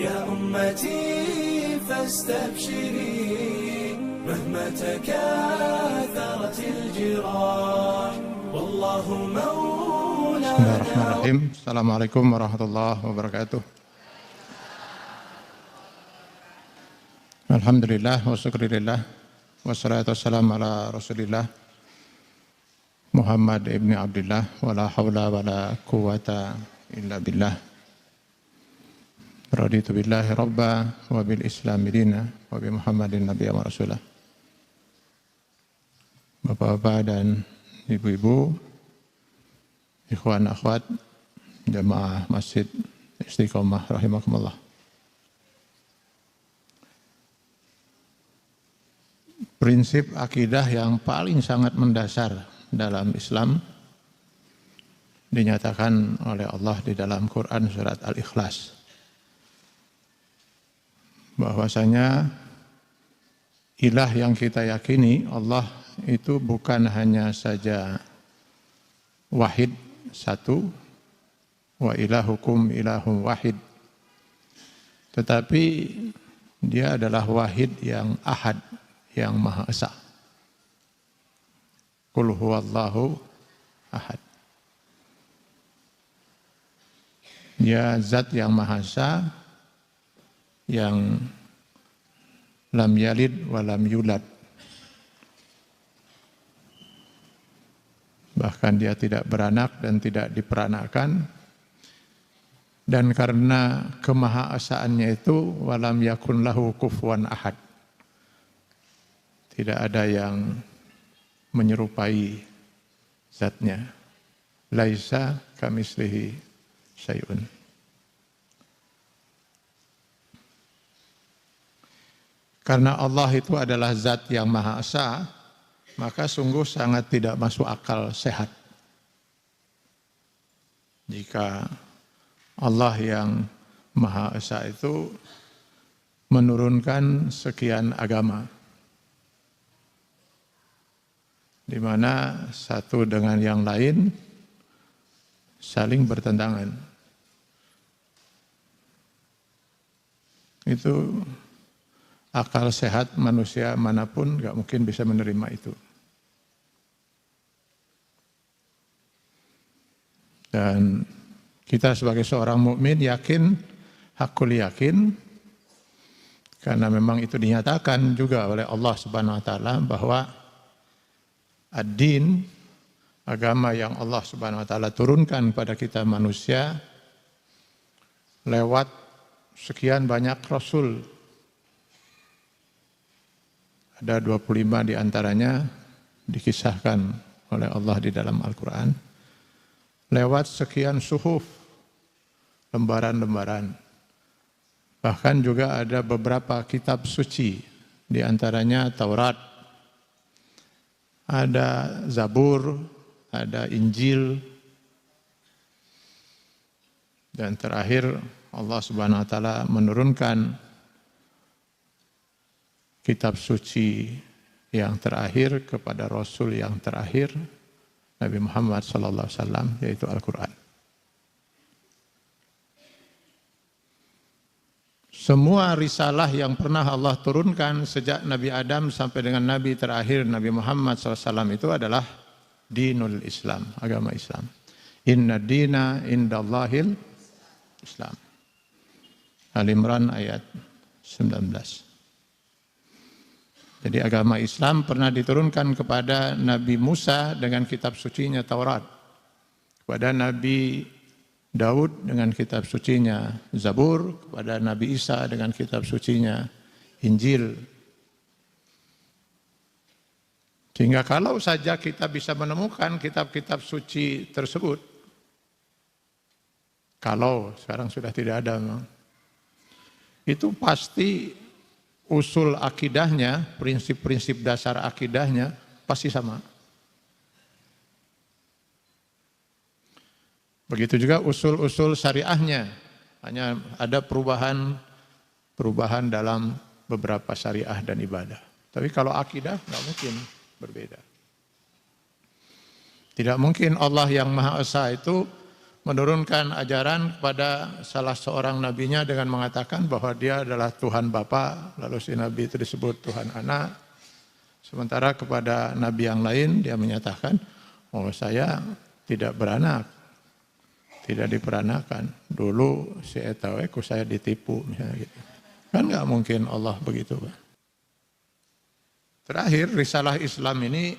يا أمتي فاستبشري مهما تكاثرت الجراح والله مولانا. Bismillahirrahmanirrahim. Assalamualaikum warahmatullahi wabarakatuh. Alhamdulillah wa syukurillah wassalatu wassalamu ala rasulillah Muhammad ibn Abdullah wa la hawla wa la quwata illa billah. Raditu billahi rabba wa bil islami dina wa bi Muhammadin nabiyya wa rasulah. Bapak-bapak dan ibu-ibu, ikhwan akhwat, jamaah Masjid Istiqomah rahimakumullah. Prinsip akidah yang paling sangat mendasar dalam Islam dinyatakan oleh Allah di dalam Quran surat Al-Ikhlas, bahwasanya ilah yang kita yakini Allah itu bukan hanya saja wahid satu, wa ilahukum ilahum wahid, tetapi dia adalah wahid yang ahad, yang maha esa. Qul huwallahu ahad. Dia zat yang maha esa, yang lam yalid wa lam yulad. Bahkan dia tidak beranak dan tidak diperanakkan. Dan karena kemahaesaannya itu, walam yakun lahu kufuwan ahad. Tidak ada yang menyerupai zatnya. Laisa kamislihi syai'un. Karena Allah itu adalah zat yang maha esa, maka sungguh sangat tidak masuk akal sehat jika Allah yang maha esa itu menurunkan sekian agama, di mana satu dengan yang lain saling bertentangan. Itu akal sehat manusia manapun gak mungkin bisa menerima itu. Dan kita sebagai seorang mukmin yakin, hakul yakin, karena memang itu dinyatakan juga oleh Allah Subhanahu wa taala bahwa ad-din, agama yang Allah Subhanahu wa taala turunkan pada kita manusia lewat sekian banyak rasul. Ada 25 diantaranya dikisahkan oleh Allah di dalam Al-Quran. Lewat sekian suhuf, lembaran-lembaran. Bahkan juga ada beberapa kitab suci, diantaranya Taurat, ada Zabur, ada Injil, dan terakhir Allah Subhanahu wa taala menurunkan kitab suci yang terakhir kepada Rasul yang terakhir, Nabi Muhammad SAW, yaitu Al-Quran. Semua risalah yang pernah Allah turunkan sejak Nabi Adam sampai dengan Nabi terakhir Nabi Muhammad SAW itu adalah dinul Islam, agama Islam. Inna dina indallahil Islam. Al-Imran ayat 19. Jadi agama Islam pernah diturunkan kepada Nabi Musa dengan kitab sucinya Taurat, kepada Nabi Daud dengan kitab sucinya Zabur, kepada Nabi Isa dengan kitab sucinya Injil. Sehingga kalau saja kita bisa menemukan kitab-kitab suci tersebut, kalau sekarang sudah tidak ada, itu pasti usul akidahnya, prinsip-prinsip dasar akidahnya pasti sama. Begitu juga usul-usul syariahnya, hanya ada perubahan dalam beberapa syariah dan ibadah. Tapi kalau akidah nggak mungkin berbeda. Tidak mungkin Allah yang Maha Esa itu menurunkan ajaran kepada salah seorang nabinya dengan mengatakan bahwa dia adalah Tuhan Bapa, lalu si nabi itu disebut Tuhan Anak. Sementara kepada nabi yang lain dia menyatakan, oh saya tidak beranak, tidak diperanakan. Dulu si etawe ku saya ditipu misalnya gitu. Kan nggak mungkin Allah begitu, Pak. Terakhir, risalah Islam ini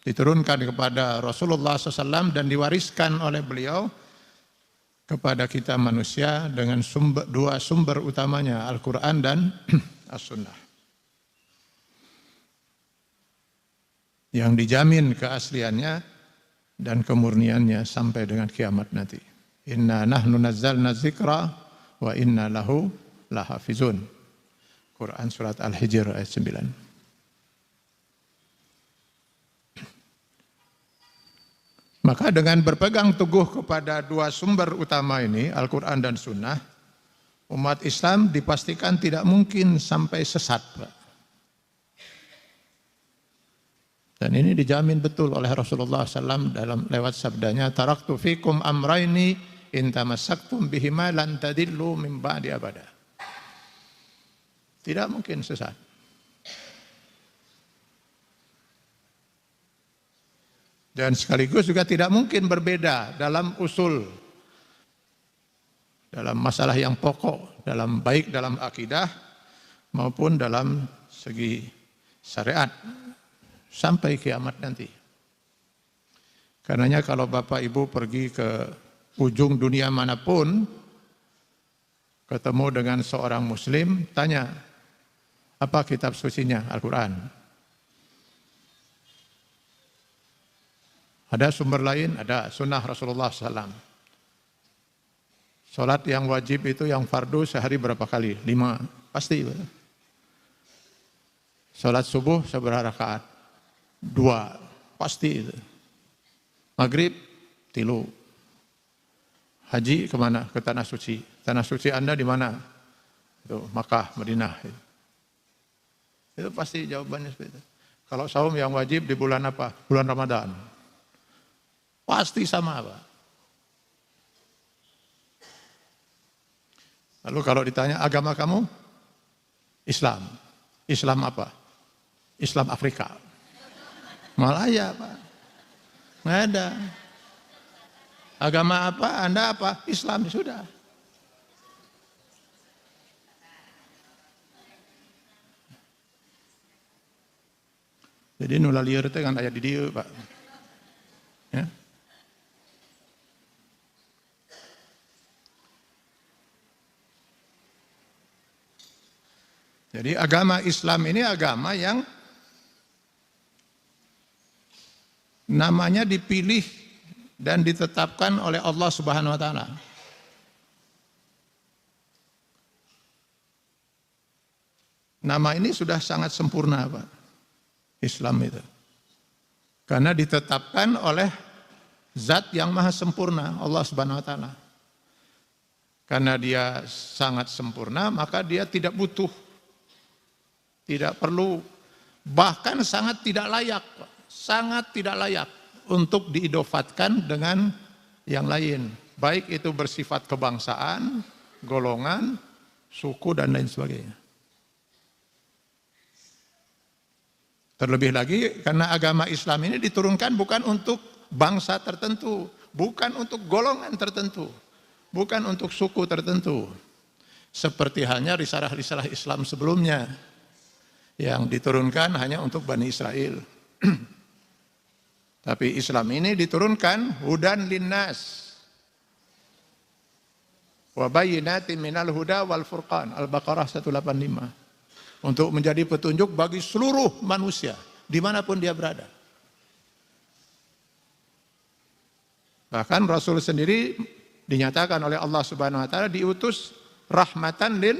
diturunkan kepada Rasulullah SAW dan diwariskan oleh beliau kepada kita manusia dengan dua sumber utamanya, Al-Quran dan As-Sunnah. Yang dijamin keasliannya dan kemurniannya sampai dengan kiamat nanti. Inna nahnu nazzalna dzikra wa inna lahu lahafizun. Quran surat Al-Hijr ayat 9. Maka dengan berpegang teguh kepada dua sumber utama ini, Al-Quran dan Sunnah, umat Islam dipastikan tidak mungkin sampai sesat, Pak. Dan ini dijamin betul oleh Rasulullah SAW dalam lewat sabdanya, taraktu fikum amraini in tamassaktum bihima lan tadillu min ba'di abada. Tidak mungkin sesat. Dan sekaligus juga tidak mungkin berbeda dalam usul, dalam masalah yang pokok, baik dalam akidah maupun dalam segi syariat sampai kiamat nanti. Karenanya kalau Bapak Ibu pergi ke ujung dunia manapun, ketemu dengan seorang muslim, tanya, apa kitab sucinya? Al-Quran. Ada sumber lain, ada sunnah Rasulullah SAW. Salat yang wajib itu yang fardu sehari berapa kali? 5, pasti. Salat subuh seberapa rakaat? 2, pasti itu. Maghrib, 3. Haji kemana? Ke Tanah Suci. Tanah Suci Anda di mana? Itu Makkah, Madinah. Itu pasti jawabannya seperti itu. Kalau saum yang wajib di bulan apa? Bulan Ramadan. Pasti sama, Pak. Lalu kalau ditanya agama kamu? Islam. Islam apa? Islam Afrika. Malaya, Pak. Nggak ada. Agama apa? Anda apa? Islam, sudah. Jadi nula liar itu kan ayat di dia, Pak. Ya. Jadi agama Islam ini agama yang namanya dipilih dan ditetapkan oleh Allah Subhanahu wa taala. Nama ini sudah sangat sempurna, Pak. Islam itu. Karena ditetapkan oleh Zat yang maha sempurna, Allah Subhanahu wa taala. Karena dia sangat sempurna, maka dia tidak butuh, tidak perlu, bahkan sangat tidak layak untuk diidofatkan dengan yang lain. Baik itu bersifat kebangsaan, golongan, suku, dan lain sebagainya. Terlebih lagi karena agama Islam ini diturunkan bukan untuk bangsa tertentu, bukan untuk golongan tertentu, bukan untuk suku tertentu. Seperti halnya risalah-risalah Islam sebelumnya yang diturunkan hanya untuk Bani Israel. Tapi Islam ini diturunkan hudan linnas wa bayyinatin minal huda wal furqan, Al-Baqarah 185, untuk menjadi petunjuk bagi seluruh manusia dimanapun dia berada. Bahkan Rasul sendiri dinyatakan oleh Allah Subhanahu wa taala diutus rahmatan lil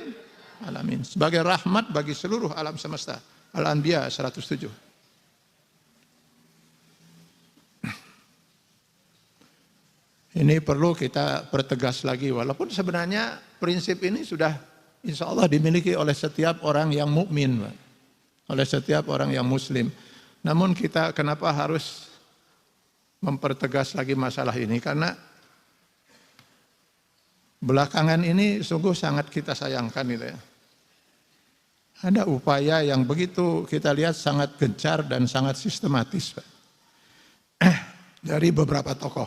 alamin, sebagai rahmat bagi seluruh alam semesta. Al-Anbiya 107. Ini perlu kita pertegas lagi, walaupun sebenarnya prinsip ini sudah insya Allah dimiliki oleh setiap orang yang mukmin, oleh setiap orang yang muslim. Namun kita kenapa harus mempertegas lagi masalah ini? Karena Belakangan ini sungguh sangat kita sayangkan itu ya. Ada upaya yang begitu kita lihat sangat gencar dan sangat sistematis Pak, dari beberapa tokoh.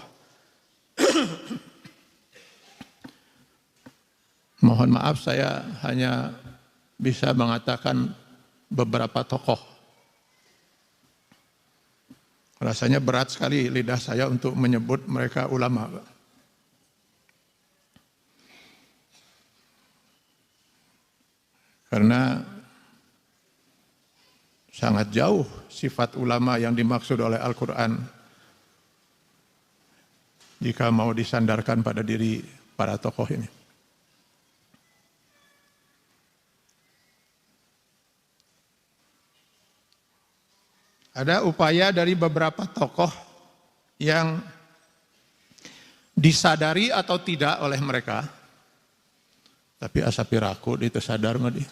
Mohon maaf saya hanya bisa mengatakan beberapa tokoh. Rasanya berat sekali lidah saya untuk menyebut mereka ulama Pak. Karena sangat jauh sifat ulama yang dimaksud oleh Al-Quran jika mau disandarkan pada diri para tokoh ini. Ada upaya dari beberapa tokoh yang disadari atau tidak oleh mereka, tapi asa piraku itu sadar mah dia.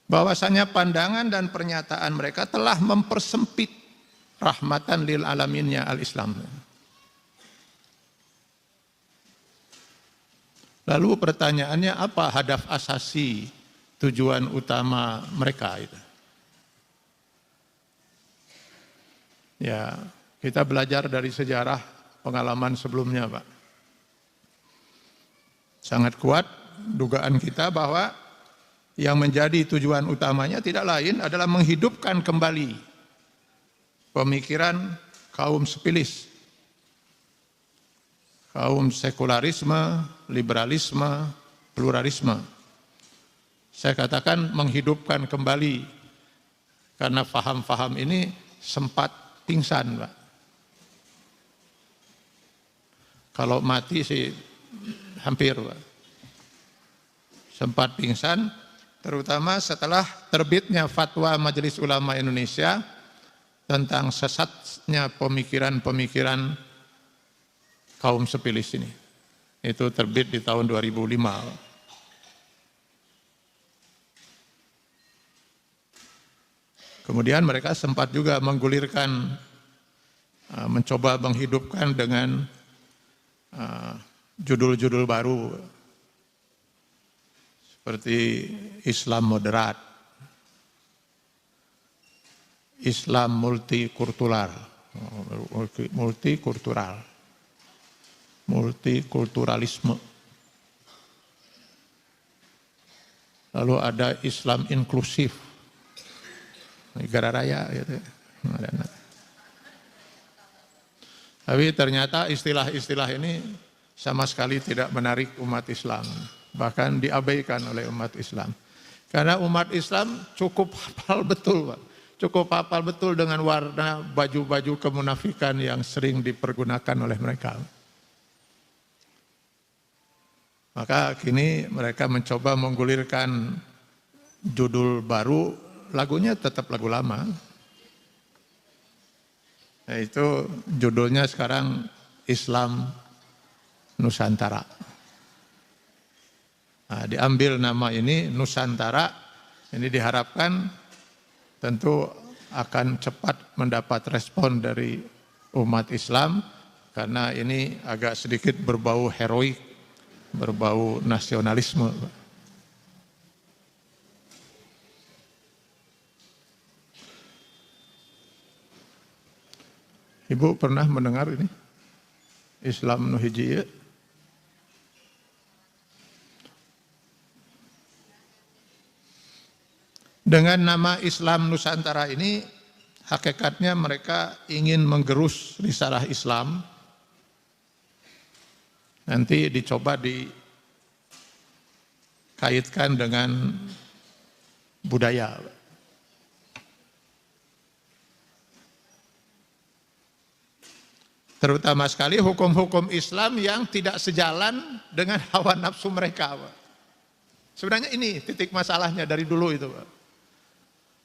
Bahwasanya pandangan dan pernyataan mereka telah mempersempit rahmatan lil alaminnya al-Islam. Lalu pertanyaannya apa hadaf asasi tujuan utama mereka itu? Ya, kita belajar dari sejarah pengalaman sebelumnya, Pak. Sangat kuat dugaan kita bahwa yang menjadi tujuan utamanya tidak lain adalah menghidupkan kembali pemikiran kaum sepilis, kaum sekularisme, liberalisme, pluralisme. Saya katakan menghidupkan kembali karena faham-faham ini sempat pingsan, Pak. Kalau mati sih hampir, Pak. Sempat pingsan, terutama setelah terbitnya fatwa Majelis Ulama Indonesia tentang sesatnya pemikiran-pemikiran kaum sepilis ini. Itu terbit di tahun 2005. Kemudian mereka sempat juga menggulirkan, mencoba menghidupkan dengan judul-judul baru seperti Islam moderat, Islam multikulturalisme. Lalu ada Islam inklusif, negara raya gitu. Tapi ternyata istilah-istilah ini sama sekali tidak menarik umat Islam, bahkan diabaikan oleh umat Islam. Karena umat Islam cukup hafal betul, Pak. Cukup hafal betul dengan warna baju-baju kemunafikan yang sering dipergunakan oleh mereka. Maka kini mereka mencoba menggulirkan judul baru, lagunya tetap lagu lama. Yaitu judulnya sekarang Islam Nusantara. Nah, diambil nama ini Nusantara, ini diharapkan tentu akan cepat mendapat respon dari umat Islam karena ini agak sedikit berbau heroik, berbau nasionalisme. Ibu pernah mendengar ini? Islam Nuhijiyah? Dengan nama Islam Nusantara ini, hakikatnya mereka ingin menggerus risalah Islam. Nanti dicoba dikaitkan dengan budaya. Terutama sekali hukum-hukum Islam yang tidak sejalan dengan hawa nafsu mereka, Pak. Sebenarnya ini titik masalahnya dari dulu itu, Pak.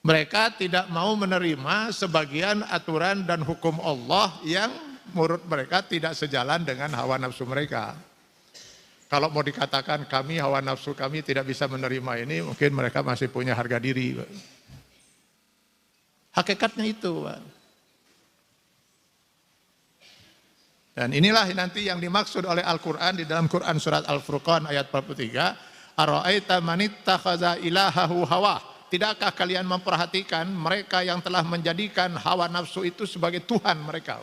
Mereka tidak mau menerima sebagian aturan dan hukum Allah yang menurut mereka tidak sejalan dengan hawa nafsu mereka. Kalau mau dikatakan kami, hawa nafsu kami tidak bisa menerima ini, mungkin mereka masih punya harga diri, Pak. Hakikatnya itu, Pak. Dan inilah nanti yang dimaksud oleh Al-Quran di dalam Quran surat Al-Furqan ayat 43. Ara'aita manittakhadha ilahahu hawa. Tidakkah kalian memperhatikan mereka yang telah menjadikan hawa nafsu itu sebagai Tuhan mereka?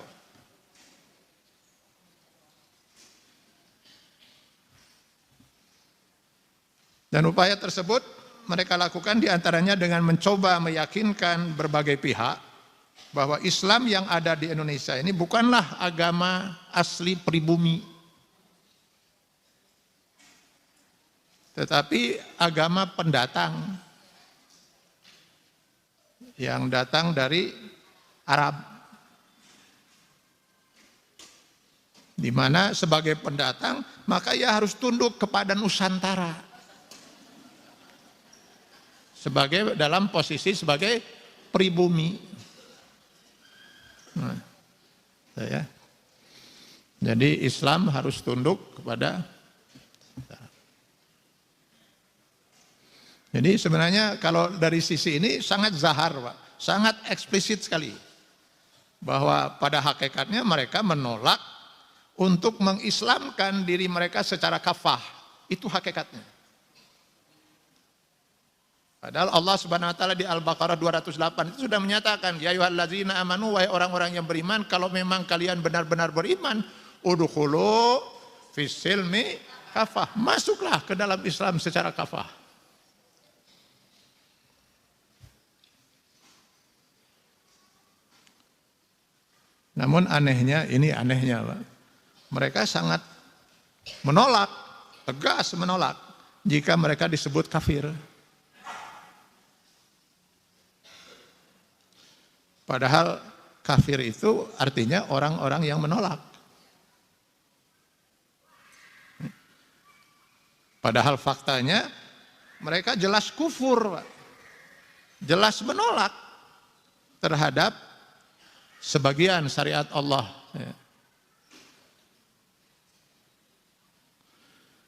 Dan upaya tersebut mereka lakukan diantaranya dengan mencoba meyakinkan berbagai pihak bahwa Islam yang ada di Indonesia ini bukanlah agama asli pribumi, tetapi agama pendatang yang datang dari Arab, di mana sebagai pendatang maka ia harus tunduk kepada Nusantara sebagai dalam posisi sebagai pribumi. Nah, ya. Jadi Islam harus tunduk kepada. Jadi sebenarnya kalau dari sisi ini sangat zahar, Pak, sangat eksplisit sekali bahwa pada hakikatnya mereka menolak untuk mengislamkan diri mereka secara kafah. Itu hakikatnya. Padahal Allah Subhanahu wa taala di Al-Baqarah 208 itu sudah menyatakan, ya ayyuhallazina amanu, wahai orang-orang yang beriman, kalau memang kalian benar-benar beriman, udkhulu fis silmi kafah. Masuklah ke dalam Islam secara kafah. Namun anehnya, ini anehnya, Pak. Mereka sangat menolak, tegas menolak jika mereka disebut kafir. Padahal kafir itu artinya orang-orang yang menolak. Padahal faktanya mereka jelas kufur, Pak. Jelas menolak terhadap sebagian syariat Allah.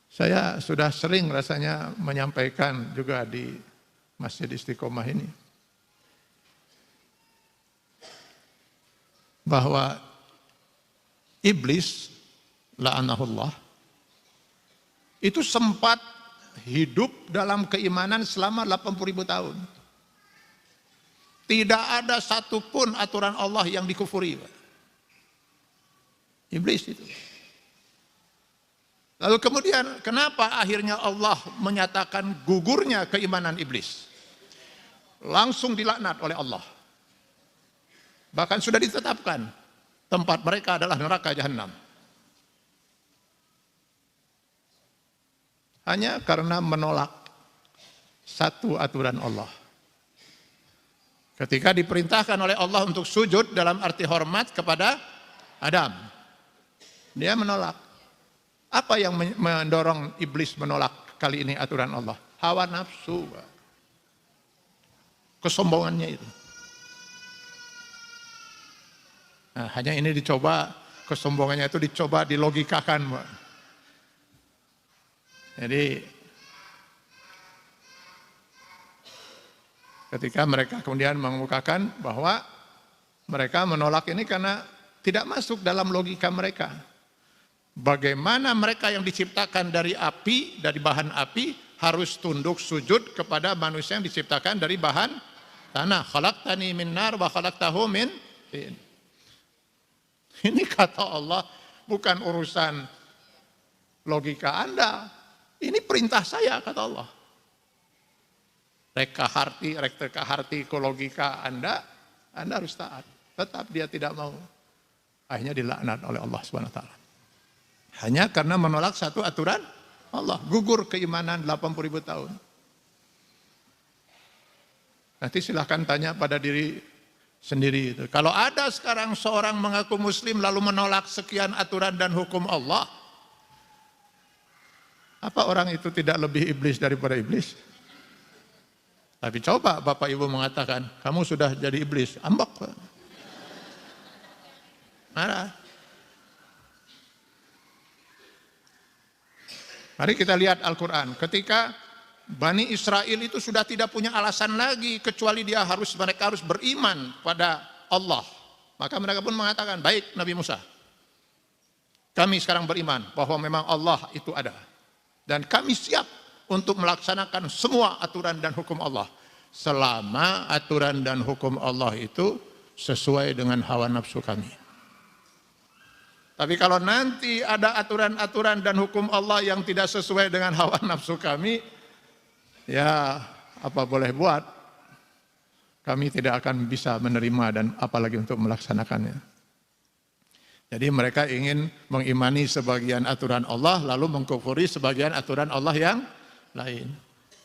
Saya sudah sering rasanya menyampaikan juga di Masjid Istiqomah ini, bahwa iblis la'anahullah itu sempat hidup dalam keimanan selama 80.000 tahun. Tidak ada satupun aturan Allah yang dikufuri. Iblis itu. Lalu kemudian kenapa akhirnya Allah menyatakan gugurnya keimanan iblis? Langsung dilaknat oleh Allah. Bahkan sudah ditetapkan tempat mereka adalah neraka jahanam. Hanya karena menolak satu aturan Allah. Ketika diperintahkan oleh Allah untuk sujud dalam arti hormat kepada Adam, dia menolak. Apa yang mendorong iblis menolak kali ini aturan Allah? Hawa nafsu, kesombongannya itu. Nah, hanya ini dicoba, kesombongannya itu dicoba dilogikakan, Pak. Jadi ketika mereka kemudian mengemukakan bahwa mereka menolak ini karena tidak masuk dalam logika mereka. Bagaimana mereka yang diciptakan dari api, dari bahan api, harus tunduk sujud kepada manusia yang diciptakan dari bahan tanah. Khalaqtani min nar wa khalaqtahu min tin. Ini kata Allah bukan urusan logika Anda. Ini perintah saya, kata Allah. Reka harti ke logika Anda harus taat. Tetap dia tidak mau. Akhirnya dilaknat oleh Allah SWT. Hanya karena menolak satu aturan Allah. Gugur keimanan 80.000 tahun. Nanti silahkan tanya pada diri sendiri itu. Kalau ada sekarang seorang mengaku muslim lalu menolak sekian aturan dan hukum Allah, apa orang itu tidak lebih iblis daripada iblis? Tapi coba Bapak Ibu mengatakan, kamu sudah jadi iblis, ambak. Marah. Mari kita lihat Al-Quran. Ketika Bani Israel itu sudah tidak punya alasan lagi kecuali mereka harus beriman pada Allah. Maka mereka pun mengatakan, baik Nabi Musa, Kami sekarang beriman bahwa memang Allah itu ada. Dan kami siap untuk melaksanakan semua aturan dan hukum Allah. Selama aturan dan hukum Allah itu sesuai dengan hawa nafsu kami. Tapi kalau nanti ada aturan-aturan dan hukum Allah yang tidak sesuai dengan hawa nafsu kami, ya apa boleh buat, kami tidak akan bisa menerima dan apalagi untuk melaksanakannya. Jadi mereka ingin mengimani sebagian aturan Allah lalu mengkufuri sebagian aturan Allah yang lain.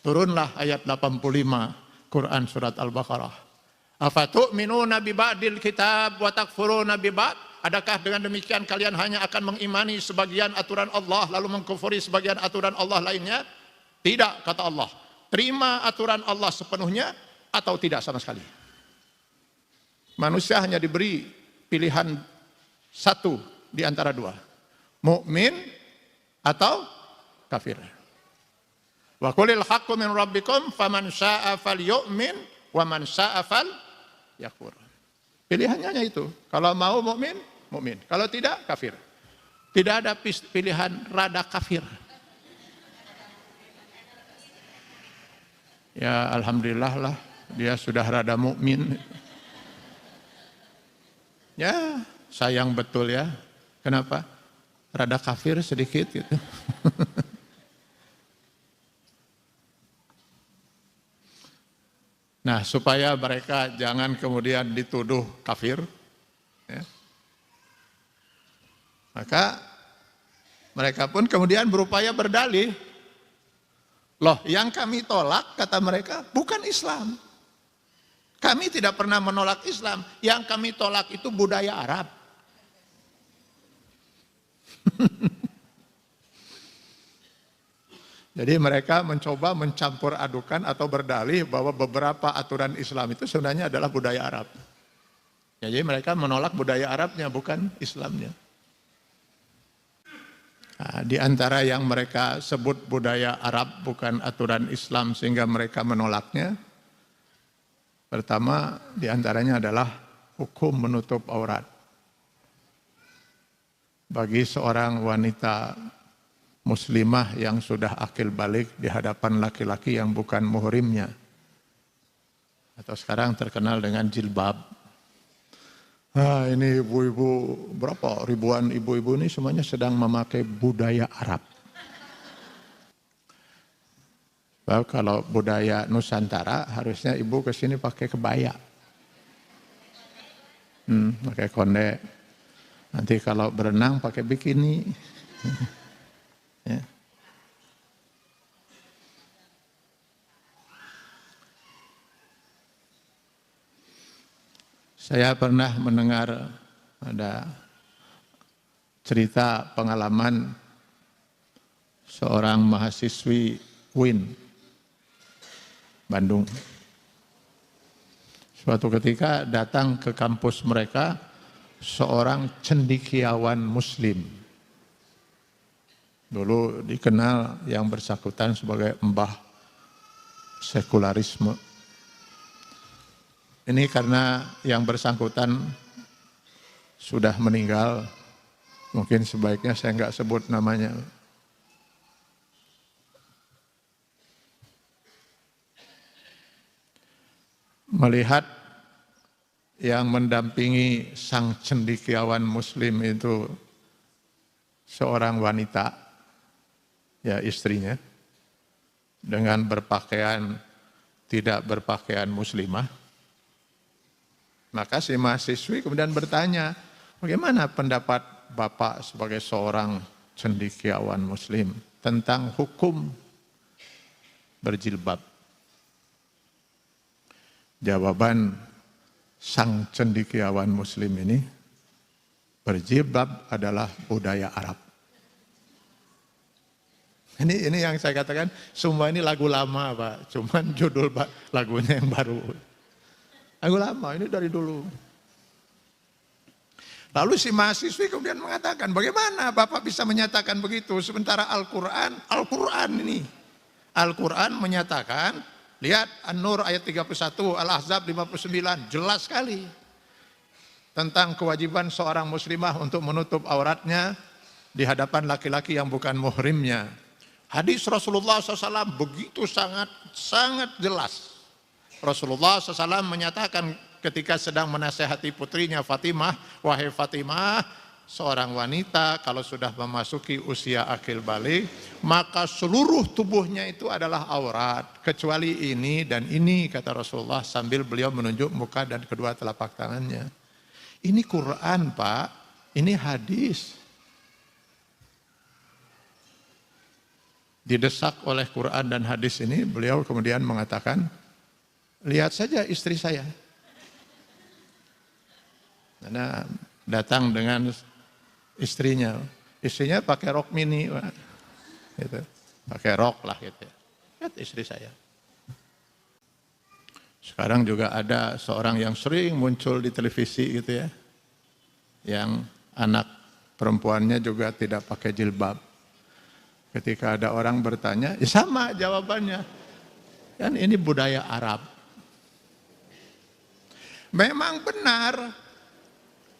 Turunlah ayat 85 Quran surat Al-Baqarah. Afatu'minuna bi ba'dil kitab wa takfuruna bi ba'd? Adakah dengan demikian kalian hanya akan mengimani sebagian aturan Allah lalu mengkufuri sebagian aturan Allah lainnya? Tidak, kata Allah. Terima aturan Allah sepenuhnya atau tidak sama sekali. Manusia hanya diberi pilihan satu di antara dua. Mukmin atau kafir. Wa qulil haqqu min rabbikum faman syaa'a falyu'min wa man syaa'a falyakfur. Pilihannya hanya itu. Kalau mau mukmin, mukmin. Kalau tidak, kafir. Tidak ada pilihan rada kafir. Ya alhamdulillah lah, dia sudah rada mukmin. Ya, sayang betul ya. Kenapa? Rada kafir sedikit gitu. Nah, supaya mereka jangan kemudian dituduh kafir, ya, maka mereka pun kemudian berupaya berdalih. Loh, yang kami tolak, kata mereka, bukan Islam. Kami tidak pernah menolak Islam. Yang kami tolak itu budaya Arab. Jadi mereka mencoba mencampur adukan atau berdalih bahwa beberapa aturan Islam itu sebenarnya adalah budaya Arab. Jadi mereka menolak budaya Arabnya, bukan Islamnya. Nah, di antara yang mereka sebut budaya Arab bukan aturan Islam sehingga mereka menolaknya, pertama di antaranya adalah hukum menutup aurat. Bagi seorang wanita muslimah yang sudah akil balik di hadapan laki-laki yang bukan muhrimnya, atau sekarang terkenal dengan jilbab. Ini ibu-ibu, berapa ribuan ibu-ibu ini semuanya sedang memakai budaya Arab. Bahwa kalau budaya Nusantara harusnya ibu kesini pakai kebaya, pakai konde. Nanti kalau berenang pakai bikini. Ya. Saya pernah mendengar ada cerita pengalaman seorang mahasiswi UIN Bandung. Suatu ketika datang ke kampus mereka seorang cendekiawan muslim. Dulu dikenal yang bersangkutan sebagai mbah sekularisme. Ini karena yang bersangkutan sudah meninggal, mungkin sebaiknya saya nggak sebut namanya. Melihat yang mendampingi sang cendekiawan muslim itu seorang wanita, ya istrinya, dengan berpakaian tidak berpakaian muslimah, maka si mahasiswi kemudian bertanya, bagaimana pendapat Bapak sebagai seorang cendekiawan muslim tentang hukum berjilbab? Jawaban sang cendekiawan muslim ini, berjilbab adalah budaya Arab. Ini yang saya katakan, semua ini lagu lama Pak, cuman judul lagunya yang baru. Lagu lama, ini dari dulu. Lalu si mahasiswi kemudian mengatakan, bagaimana Bapak bisa menyatakan begitu? Sementara Al-Quran ini. Al-Quran menyatakan, lihat An-Nur ayat 31, Al-Ahzab 59, jelas sekali. Tentang kewajiban seorang muslimah untuk menutup auratnya di hadapan laki-laki yang bukan muhrimnya. Hadis Rasulullah SAW begitu sangat jelas. Rasulullah SAW menyatakan ketika sedang menasehati putrinya Fatimah, wahai Fatimah, seorang wanita kalau sudah memasuki usia akil balik, maka seluruh tubuhnya itu adalah aurat, kecuali ini dan ini, kata Rasulullah sambil beliau menunjuk muka dan kedua telapak tangannya. Ini Quran, Pak, ini hadis. Didesak oleh Quran dan hadis ini, beliau kemudian mengatakan, lihat saja istri saya. Karena datang dengan istrinya pakai rok mini, gitu. Pakai rok lah gitu. Lihat istri saya. Sekarang juga ada seorang yang sering muncul di televisi gitu ya, yang anak perempuannya juga tidak pakai jilbab. Ketika ada orang bertanya, ya sama jawabannya. Kan ini budaya Arab. Memang benar,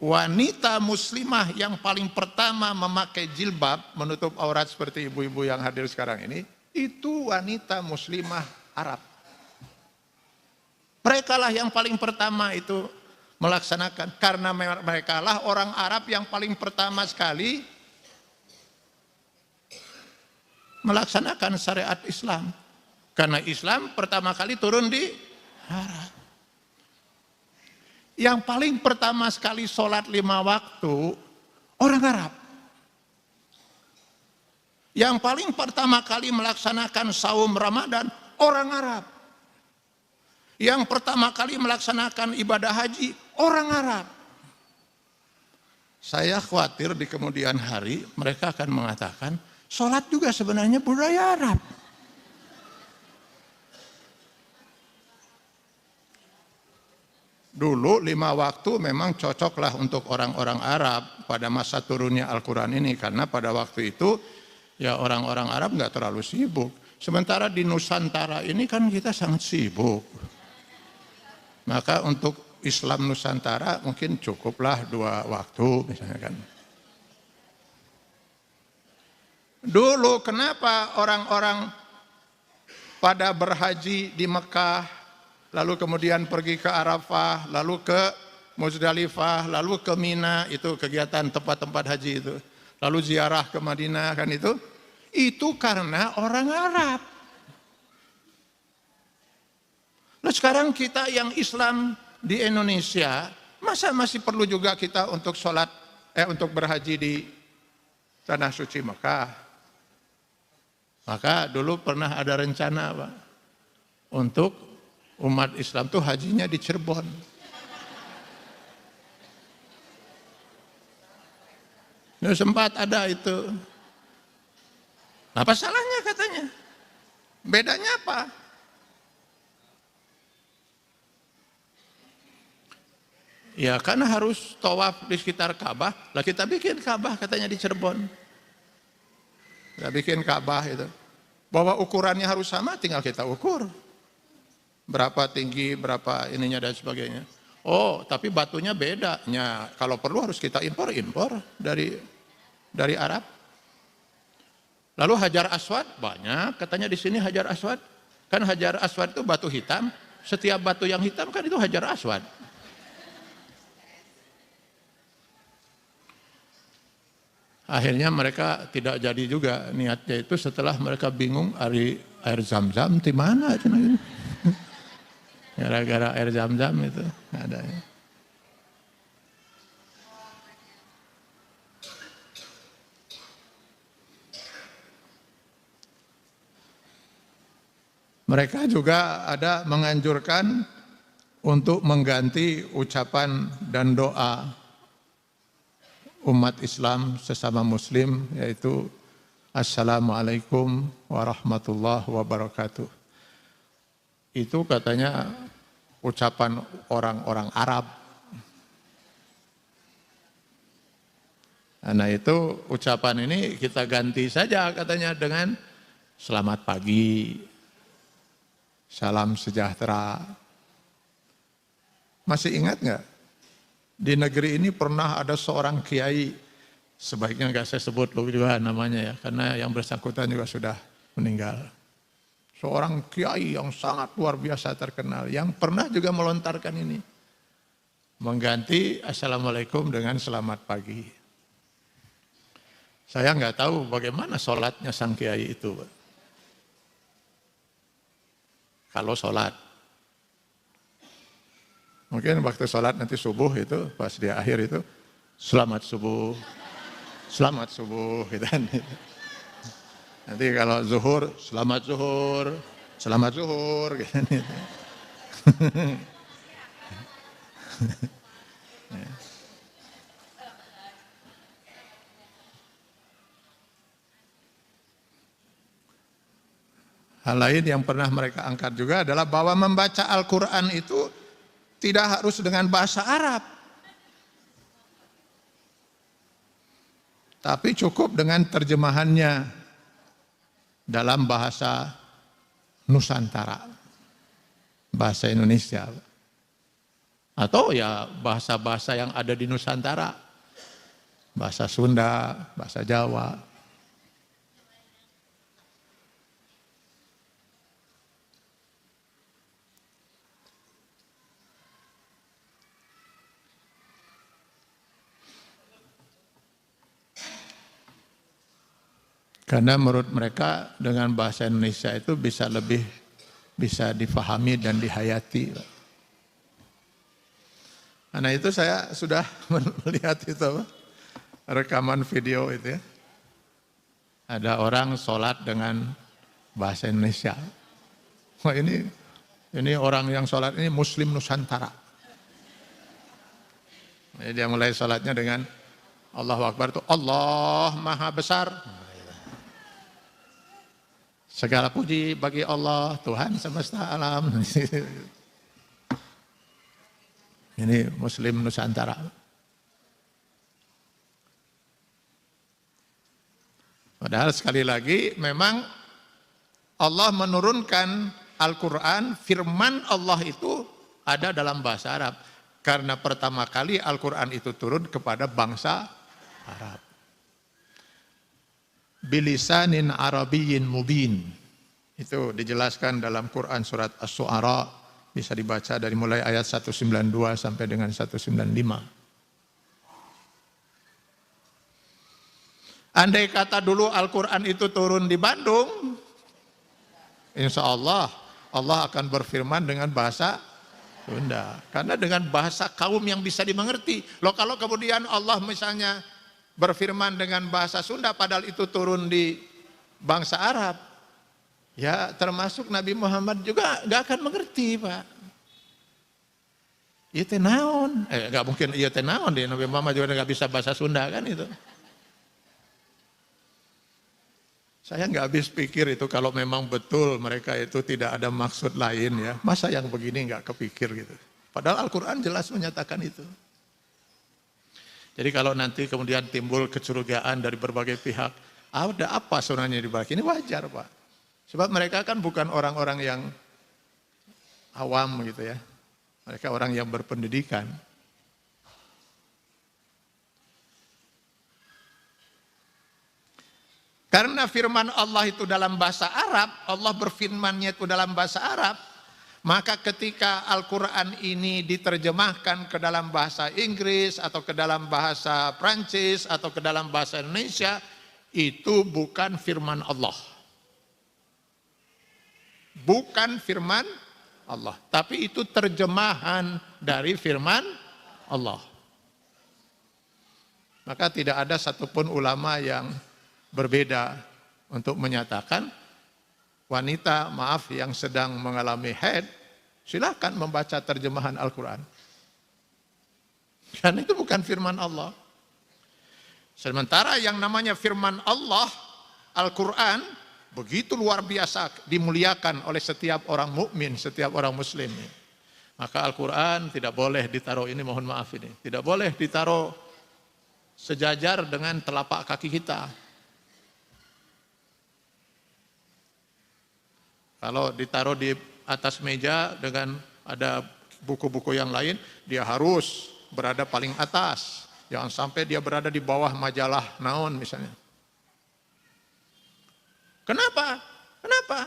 wanita muslimah yang paling pertama memakai jilbab, menutup aurat seperti ibu-ibu yang hadir sekarang ini, itu wanita muslimah Arab. Mereka lah yang paling pertama itu melaksanakan. Karena mereka lah orang Arab yang paling pertama sekali melaksanakan syariat Islam. Karena Islam pertama kali turun di Arab. Yang paling pertama sekali sholat 5 waktu, orang Arab. Yang paling pertama kali melaksanakan saum Ramadan, orang Arab. Yang pertama kali melaksanakan ibadah haji, orang Arab. Saya khawatir di kemudian hari mereka akan mengatakan, sholat juga sebenarnya budaya Arab. Dulu 5 waktu memang cocoklah untuk orang-orang Arab pada masa turunnya Al-Quran ini. Karena pada waktu itu ya orang-orang Arab nggak terlalu sibuk. Sementara di Nusantara ini kan kita sangat sibuk. Maka untuk Islam Nusantara mungkin cukuplah 2 waktu misalnya kan. Dulu kenapa orang-orang pada berhaji di Mekah, lalu kemudian pergi ke Arafah, lalu ke Muzdalifah, lalu ke Mina, itu kegiatan tempat-tempat haji itu. Lalu ziarah ke Madinah kan itu karena orang Arab. Nah sekarang kita yang Islam di Indonesia, masa masih perlu juga kita untuk untuk berhaji di Tanah Suci Mekah? Maka dulu pernah ada rencana Pak, untuk umat Islam tuh hajinya di Cirebon. Nah, sempat ada itu. Apa salahnya katanya? Bedanya apa? Ya karena harus tawaf di sekitar Ka'bah, lah kita bikin Ka'bah katanya di Cirebon. Kita bikin Ka'bah itu. Bahwa ukurannya harus sama, tinggal kita ukur. Berapa tinggi, berapa ininya dan sebagainya. Oh, tapi batunya beda. Ya, kalau perlu harus kita impor dari Arab. Lalu Hajar Aswad banyak, katanya di sini Hajar Aswad. Kan Hajar Aswad itu batu hitam. Setiap batu yang hitam kan itu Hajar Aswad. Akhirnya mereka tidak jadi juga niatnya itu setelah mereka bingung air Zam-Zam di mana. Gara-gara air Zam-Zam itu nggak ada. Mereka juga ada menganjurkan untuk mengganti ucapan dan doa umat Islam sesama Muslim, yaitu Assalamualaikum warahmatullahi wabarakatuh. Itu katanya ucapan orang-orang Arab. Nah itu ucapan ini kita ganti saja katanya dengan selamat pagi, salam sejahtera. Masih ingat nggak? Di negeri ini pernah ada seorang kiai sebaiknya nggak saya sebut juga namanya ya, karena yang bersangkutan juga sudah meninggal. Seorang kiai yang sangat luar biasa terkenal, yang pernah juga melontarkan ini. Mengganti Assalamualaikum dengan selamat pagi. Saya nggak tahu bagaimana sholatnya sang kiai itu. Kalau sholat. Mungkin waktu sholat nanti subuh itu, pas di akhir itu, selamat subuh gitu kan. Nanti kalau zuhur, selamat zuhur gitu. Hal lain yang pernah mereka angkat juga adalah bahwa membaca Al-Quran itu tidak harus dengan bahasa Arab, tapi cukup dengan terjemahannya dalam bahasa Nusantara, bahasa Indonesia, atau ya bahasa-bahasa yang ada di Nusantara, bahasa Sunda, bahasa Jawa. Karena menurut mereka dengan bahasa Indonesia itu bisa difahami dan dihayati. Karena itu saya sudah melihat itu rekaman video itu ya. Ada orang sholat dengan bahasa Indonesia. Wah ini orang yang sholat ini Muslim Nusantara. Jadi dia mulai sholatnya dengan Allahu Akbar itu Allah Maha Besar. Segala puji bagi Allah, Tuhan semesta alam. Ini Muslim Nusantara. Padahal sekali lagi memang Allah menurunkan Al-Quran, firman Allah itu ada dalam bahasa Arab. Karena pertama kali Al-Quran itu turun kepada bangsa Arab. Bilisanin Arabiyyin mubin. Itu dijelaskan dalam Quran surat Asy-Syu'ara, bisa dibaca dari mulai ayat 192 sampai dengan 195. Andai kata dulu Al-Quran itu turun di Bandung, insya Allah Allah akan berfirman dengan bahasa Sunda. Karena dengan bahasa kaum yang bisa dimengerti. Loh kalau kemudian Allah misalnya berfirman dengan bahasa Sunda padahal itu turun di bangsa Arab, ya termasuk Nabi Muhammad juga nggak akan mengerti, Pak. Iya teh naon? Nggak mungkin iya teh naon deh, Nabi Muhammad juga nggak bisa bahasa Sunda kan itu. Saya nggak habis pikir itu kalau memang betul mereka itu tidak ada maksud lain ya. Masa yang begini nggak kepikir gitu. Padahal Al-Quran jelas menyatakan itu. Jadi kalau nanti kemudian timbul kecurigaan dari berbagai pihak, ada apa sebenarnya di balik ini, wajar Pak. Sebab mereka kan bukan orang-orang yang awam gitu ya. Mereka orang yang berpendidikan. Karena firman Allah itu dalam bahasa Arab, Allah berfirmannya itu dalam bahasa Arab, maka ketika Al-Quran ini diterjemahkan ke dalam bahasa Inggris atau ke dalam bahasa Prancis atau ke dalam bahasa Indonesia, itu bukan firman Allah. Bukan firman Allah, tapi itu terjemahan dari firman Allah. Maka tidak ada satupun ulama yang berbeda untuk menyatakan wanita yang sedang mengalami haid, silakan membaca terjemahan Al-Quran. Karena itu bukan firman Allah. Sementara yang namanya firman Allah, Al-Quran, begitu luar biasa dimuliakan oleh setiap orang mukmin, setiap orang muslim. Maka Al-Quran tidak boleh ditaruh, ini mohon maaf ini, tidak boleh ditaruh sejajar dengan telapak kaki kita. Kalau ditaruh di atas meja dengan ada buku-buku yang lain, dia harus berada paling atas. Jangan sampai dia berada di bawah majalah naon misalnya. Kenapa? Kenapa?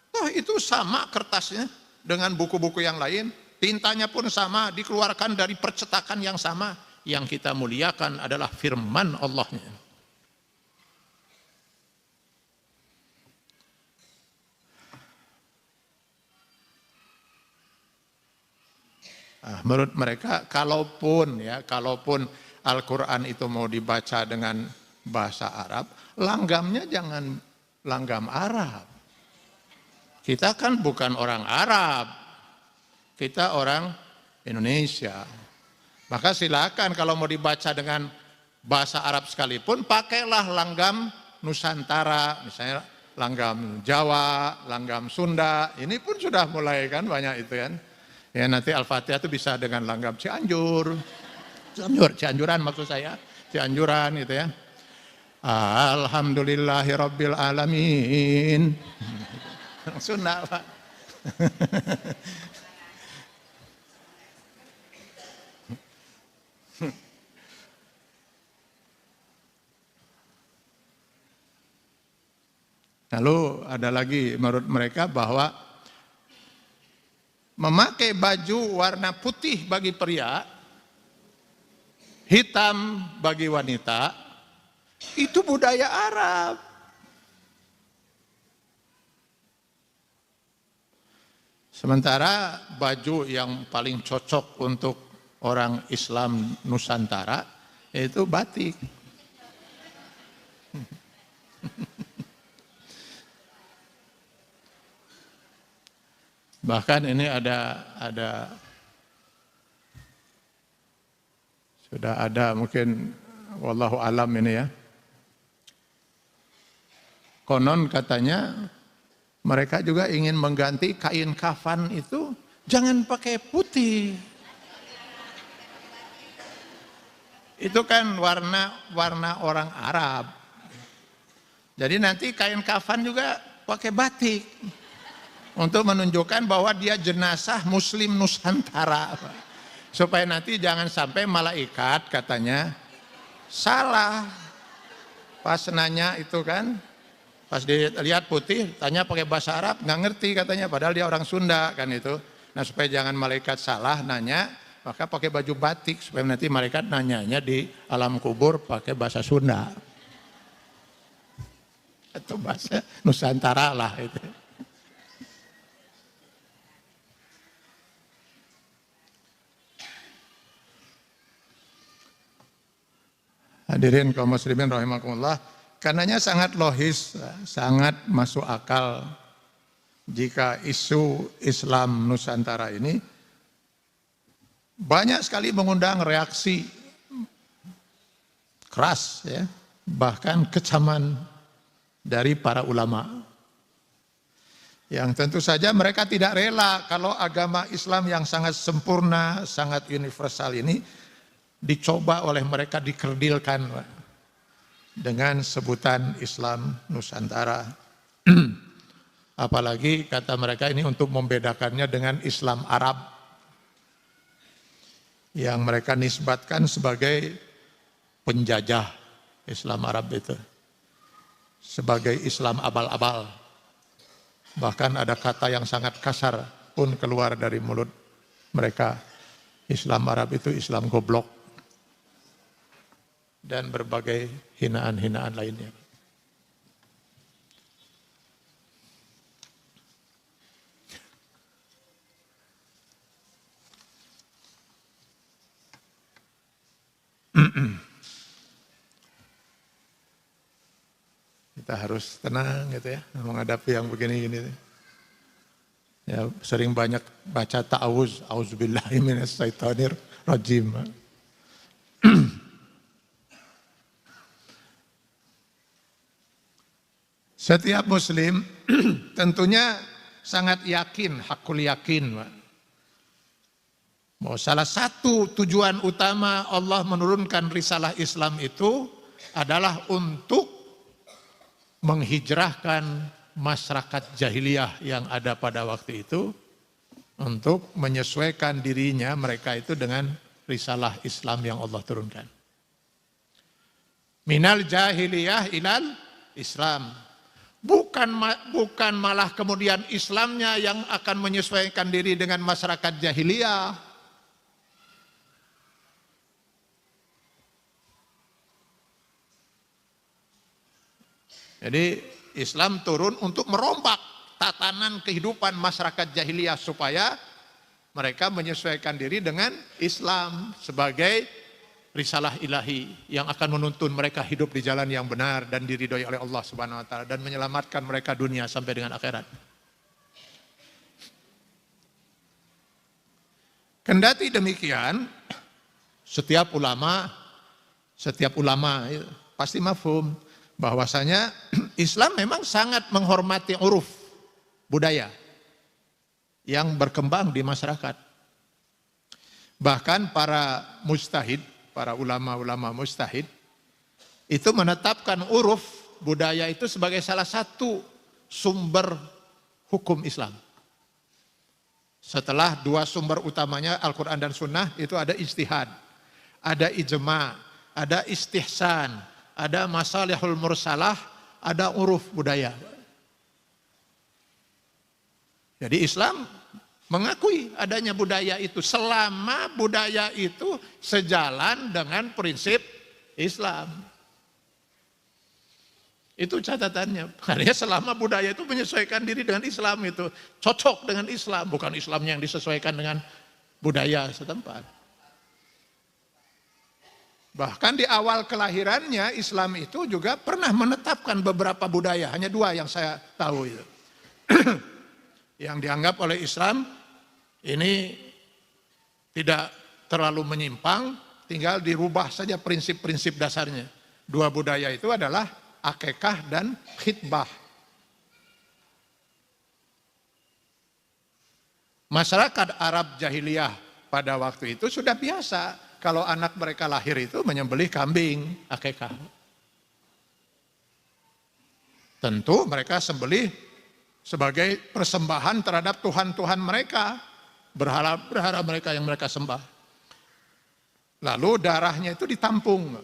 Toh itu sama kertasnya dengan buku-buku yang lain. Tintanya pun sama, dikeluarkan dari percetakan yang sama. Yang kita muliakan adalah firman Allahnya. Menurut mereka, kalaupun Al-Quran itu mau dibaca dengan bahasa Arab, langgamnya jangan langgam Arab. Kita kan bukan orang Arab, kita orang Indonesia. Maka silakan kalau mau dibaca dengan bahasa Arab sekalipun, pakailah langgam Nusantara, misalnya langgam Jawa, langgam Sunda. Ini pun sudah mulai kan banyak itu kan. Ya nanti Al-Fatihah itu bisa dengan langgam Cianjuran maksud saya, Cianjuran gitu ya. Alhamdulillahirabbil alamin. Sunda, Pak. Lalu ada lagi menurut mereka bahwa memakai baju warna putih bagi pria, hitam bagi wanita, itu budaya Arab. Sementara baju yang paling cocok untuk orang Islam Nusantara yaitu batik. Bahkan ini sudah ada mungkin wallahu alam ini ya. Konon katanya mereka juga ingin mengganti kain kafan itu jangan pakai putih. Itu kan warna orang Arab. Jadi nanti kain kafan juga pakai batik. Untuk menunjukkan bahwa dia jenazah Muslim Nusantara. Supaya nanti jangan sampai malaikat katanya salah. Pas nanya itu kan, pas dilihat putih, tanya pakai bahasa Arab, nggak ngerti katanya, padahal dia orang Sunda kan itu. Nah supaya jangan malaikat salah nanya, maka pakai baju batik, supaya nanti malaikat nanyanya di alam kubur pakai bahasa Sunda. Atau bahasa Nusantara lah itu. Hadirin kaum muslimin rahimakumullah, karenanya sangat logis, sangat masuk akal jika isu Islam Nusantara ini banyak sekali mengundang reaksi keras ya, bahkan kecaman dari para ulama. Yang tentu saja mereka tidak rela kalau agama Islam yang sangat sempurna, sangat universal ini dicoba oleh mereka dikerdilkan dengan sebutan Islam Nusantara. Apalagi kata mereka ini untuk membedakannya dengan Islam Arab yang mereka nisbatkan sebagai penjajah. Islam Arab itu sebagai Islam abal-abal. Bahkan ada kata yang sangat kasar pun keluar dari mulut mereka. Islam Arab itu Islam goblok. Dan berbagai hinaan-hinaan lainnya. Kita harus tenang gitu ya, menghadapi yang begini-gini. Ya, sering banyak baca ta'awuz, auzubillahi minasyaitonir rajim. Setiap muslim tentunya sangat yakin, hakul yakin. Bahwa salah satu tujuan utama Allah menurunkan risalah Islam itu adalah untuk menghijrahkan masyarakat jahiliyah yang ada pada waktu itu untuk menyesuaikan dirinya mereka itu dengan risalah Islam yang Allah turunkan. Minal jahiliyah ilal Islam. Bukan malah kemudian Islamnya yang akan menyesuaikan diri dengan masyarakat jahiliyah. Jadi Islam turun untuk merombak tatanan kehidupan masyarakat jahiliyah supaya mereka menyesuaikan diri dengan Islam sebagai risalah ilahi yang akan menuntun mereka hidup di jalan yang benar dan diridhoi oleh Allah Subhanahu wa taala dan menyelamatkan mereka dunia sampai dengan akhirat. Kendati demikian, setiap ulama pasti mafhum bahwasanya Islam memang sangat menghormati uruf budaya yang berkembang di masyarakat. Bahkan para mujtahid, para ulama-ulama mujtahid itu menetapkan uruf budaya itu sebagai salah satu sumber hukum Islam. Setelah dua sumber utamanya Al-Quran dan Sunnah, itu ada ijtihad, ada ijma, ada istihsan, ada masalihul mursalah, ada uruf budaya. Jadi Islam mengakui adanya budaya itu selama budaya itu sejalan dengan prinsip Islam. Itu catatannya. Artinya selama budaya itu menyesuaikan diri dengan Islam, itu cocok dengan Islam, bukan Islamnya yang disesuaikan dengan budaya setempat. Bahkan di awal kelahirannya Islam itu juga pernah menetapkan beberapa budaya, hanya dua yang saya tahu itu. Yang dianggap oleh Islam ini tidak terlalu menyimpang, tinggal dirubah saja prinsip-prinsip dasarnya. Dua budaya itu adalah akikah dan khitbah. Masyarakat Arab jahiliyah pada waktu itu sudah biasa kalau anak mereka lahir itu menyembelih kambing akikah. Tentu mereka sembelih sebagai persembahan terhadap Tuhan-Tuhan mereka, berhala mereka yang mereka sembah. Lalu darahnya itu ditampung.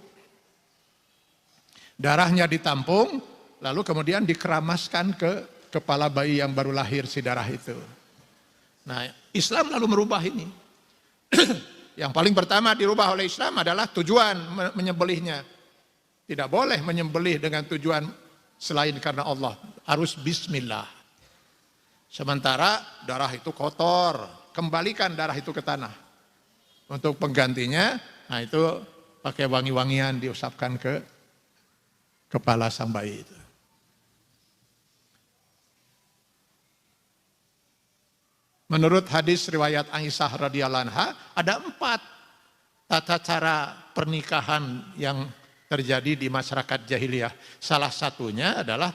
Darahnya ditampung, lalu kemudian dikeramaskan ke kepala bayi yang baru lahir si darah itu. Nah, Islam lalu merubah ini. Yang paling pertama dirubah oleh Islam adalah tujuan menyembelihnya. Tidak boleh menyembelih dengan tujuan selain karena Allah. Harus bismillah. Sementara darah itu kotor, kembalikan darah itu ke tanah. Untuk penggantinya, nah itu pakai wangi-wangian diusapkan ke kepala sang bayi itu. Menurut hadis riwayat Aisyah radhiyallahu anha, ada 4 tata cara pernikahan yang terjadi di masyarakat jahiliyah. Salah satunya adalah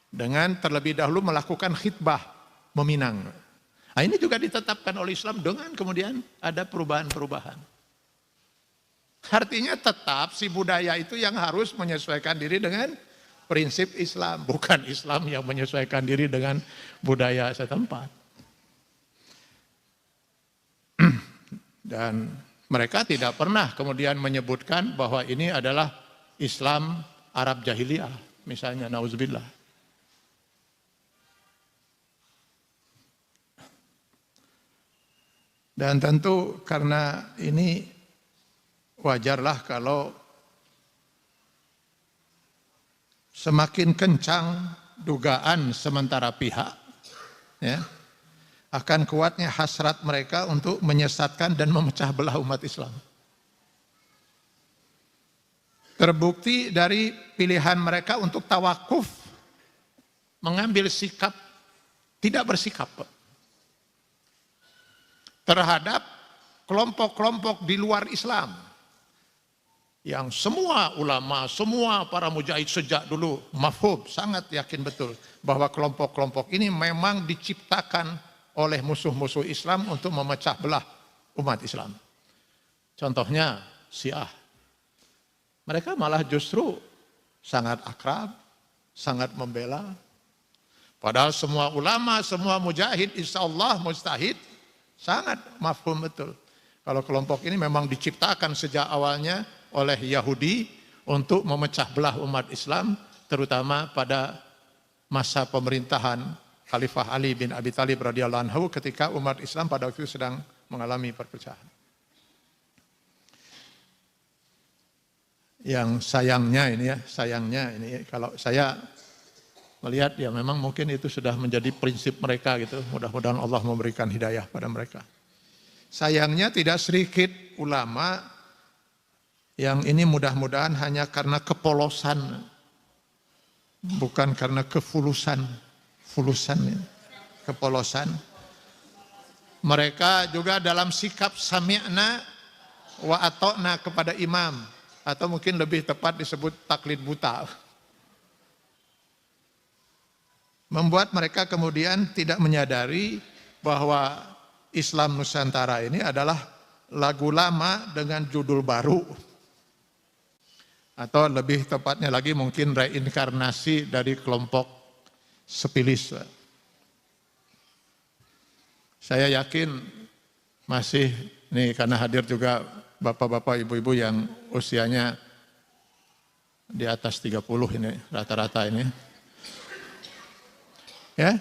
dengan terlebih dahulu melakukan khitbah, meminang. Nah, ini juga ditetapkan oleh Islam dengan kemudian ada perubahan-perubahan. Artinya tetap si budaya itu yang harus menyesuaikan diri dengan prinsip Islam, bukan Islam yang menyesuaikan diri dengan budaya setempat. Dan mereka tidak pernah kemudian menyebutkan bahwa ini adalah Islam Arab jahiliyah, misalnya, nauzubillah. Dan tentu karena ini wajarlah kalau semakin kencang dugaan sementara pihak, ya, akan kuatnya hasrat mereka untuk menyesatkan dan memecah belah umat Islam. Terbukti dari pilihan mereka untuk tawakuf, mengambil sikap, tidak bersikap terhadap kelompok-kelompok di luar Islam. Yang semua ulama, semua para mujahid sejak dulu mafhum, sangat yakin betul bahwa kelompok-kelompok ini memang diciptakan oleh musuh-musuh Islam untuk memecah belah umat Islam. Contohnya Syiah. Mereka malah justru sangat akrab, sangat membela. Padahal semua ulama, semua mujahid, insyaallah mujtahid, sangat mafhum betul. Kalau kelompok ini memang diciptakan sejak awalnya oleh Yahudi untuk memecah belah umat Islam, terutama pada masa pemerintahan Khalifah Ali bin Abi Thalib radhiyallahu anhu ketika umat Islam pada waktu itu sedang mengalami perpecahan. Yang sayangnya ini kalau saya melihat ya memang mungkin itu sudah menjadi prinsip mereka gitu. Mudah-mudahan Allah memberikan hidayah pada mereka. Sayangnya tidak sedikit ulama yang ini mudah-mudahan hanya karena kepolosan, bukan karena kepolosan. Mereka juga dalam sikap sami'na wa ata'na kepada imam, atau mungkin lebih tepat disebut taklid buta. Membuat mereka kemudian tidak menyadari bahwa Islam Nusantara ini adalah lagu lama dengan judul baru. Atau lebih tepatnya lagi mungkin reinkarnasi dari kelompok sepilis. Saya yakin masih, nih karena hadir juga bapak-bapak, ibu-ibu yang usianya di atas 30 ini, rata-rata ini. Ya?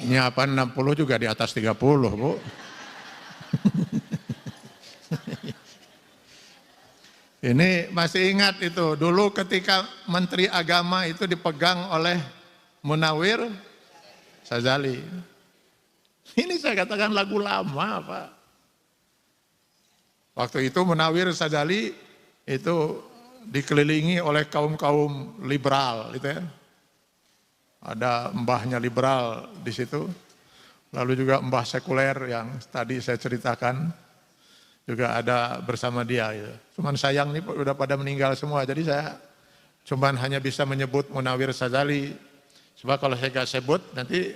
Ini apa 60 juga di atas 30, Bu. Ini masih ingat itu, dulu ketika Menteri Agama itu dipegang oleh Munawir Sazali. Ini saya katakan lagu lama, Pak. Waktu itu Munawir Sazali itu dikelilingi oleh kaum-kaum liberal, gitu ya. Ada mbahnya liberal di situ, lalu juga mbah sekuler yang tadi saya ceritakan juga ada bersama dia. Gitu. Cuman sayang nih udah pada meninggal semua, jadi saya cuman hanya bisa menyebut Munawir Sazali. Sebab kalau saya gak sebut nanti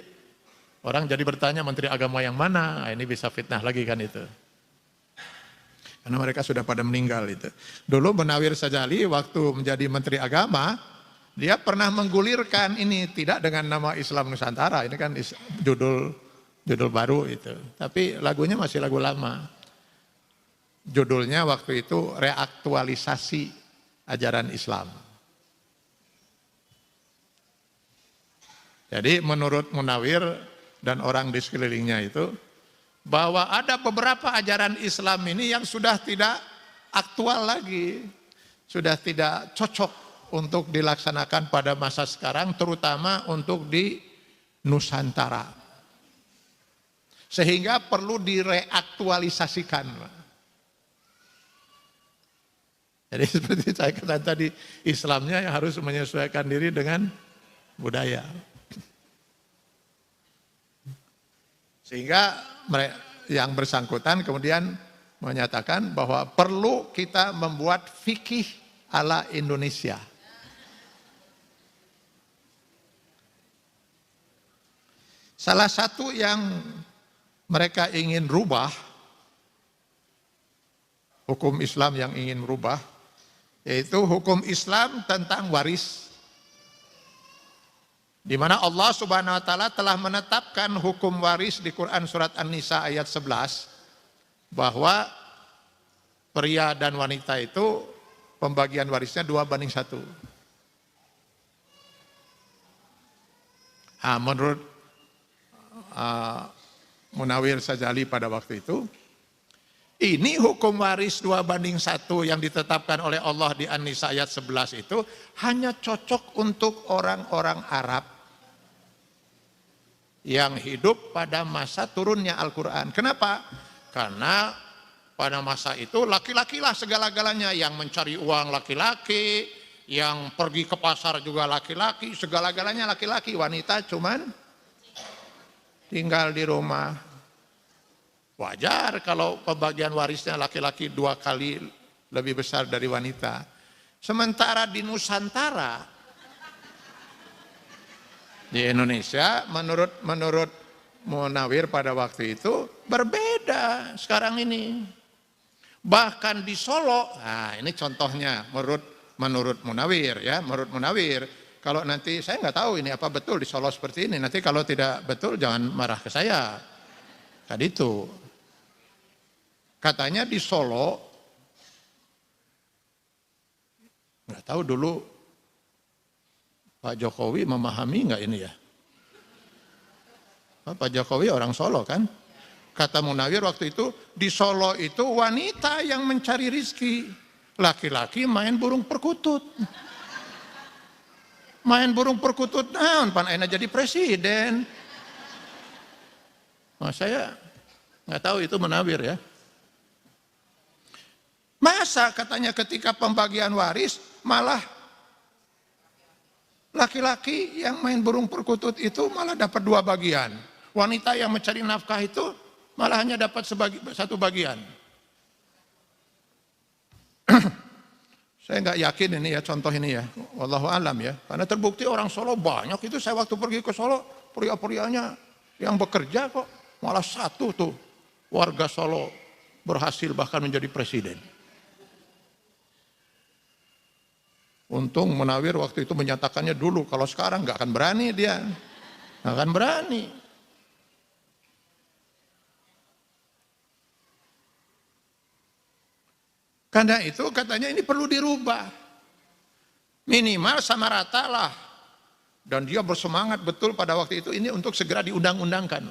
orang jadi bertanya Menteri Agama yang mana, ini bisa fitnah lagi kan itu. Karena mereka sudah pada meninggal itu. Dulu Munawir Sazali waktu menjadi Menteri Agama, dia pernah menggulirkan ini tidak dengan nama Islam Nusantara, ini kan judul baru itu. Tapi lagunya masih lagu lama. Judulnya waktu itu reaktualisasi ajaran Islam. Jadi menurut Munawir dan orang di sekelilingnya itu, bahwa ada beberapa ajaran Islam ini yang sudah tidak aktual lagi, sudah tidak cocok untuk dilaksanakan pada masa sekarang, terutama untuk di Nusantara. Sehingga perlu direaktualisasikan. Jadi seperti saya katakan tadi, Islamnya yang harus menyesuaikan diri dengan budaya. Sehingga yang bersangkutan kemudian menyatakan bahwa perlu kita membuat fikih ala Indonesia. Salah satu yang mereka ingin rubah, hukum Islam yang ingin merubah, yaitu hukum Islam tentang waris. Di mana Allah Subhanahu wa taala telah menetapkan hukum waris di Quran surat An-Nisa ayat 11 bahwa pria dan wanita itu pembagian warisnya 2:1. Menurut Munawir Sazali pada waktu itu, ini hukum waris 2:1 yang ditetapkan oleh Allah di An-Nisa ayat 11 itu hanya cocok untuk orang-orang Arab yang hidup pada masa turunnya Al-Quran. Kenapa? Karena pada masa itu laki-laki lah segala-galanya, yang mencari uang laki-laki, yang pergi ke pasar juga laki-laki, segala-galanya laki-laki, wanita cuman tinggal di rumah. Wajar kalau pembagian warisnya laki-laki 2 kali lebih besar dari wanita. Sementara di Nusantara, di Indonesia menurut Munawir pada waktu itu berbeda sekarang ini. Bahkan di Solo, nah ini contohnya menurut Munawir ya, menurut Munawir. Kalau nanti saya nggak tahu ini apa betul di Solo seperti ini. Nanti kalau tidak betul jangan marah ke saya. Tadi itu katanya di Solo Nggak tahu dulu Pak Jokowi memahami nggak ini ya? Pak Jokowi orang Solo kan? Kata Munawir waktu itu, di Solo itu wanita yang mencari rizki. Laki-laki main burung perkutut. Main burung perkutut, naon pan ayeuna jadi presiden. Nah, saya nggak tahu itu Munawir ya. Masa katanya ketika pembagian waris malah laki-laki yang main burung perkutut itu malah dapat 2 bagian. Wanita yang mencari nafkah itu malah hanya dapat 1 bagian. Saya nggak yakin ini ya contoh ini ya, wallahu alam ya. Karena terbukti orang Solo banyak itu, saya waktu pergi ke Solo pria-prianya yang bekerja kok malah 1 tuh warga Solo berhasil bahkan menjadi presiden. Untung Munawir waktu itu menyatakannya dulu, kalau sekarang nggak akan berani dia, nggak akan berani. Karena itu katanya ini perlu dirubah. Minimal sama rata lah. Dan dia bersemangat betul pada waktu itu ini untuk segera diundang-undangkan.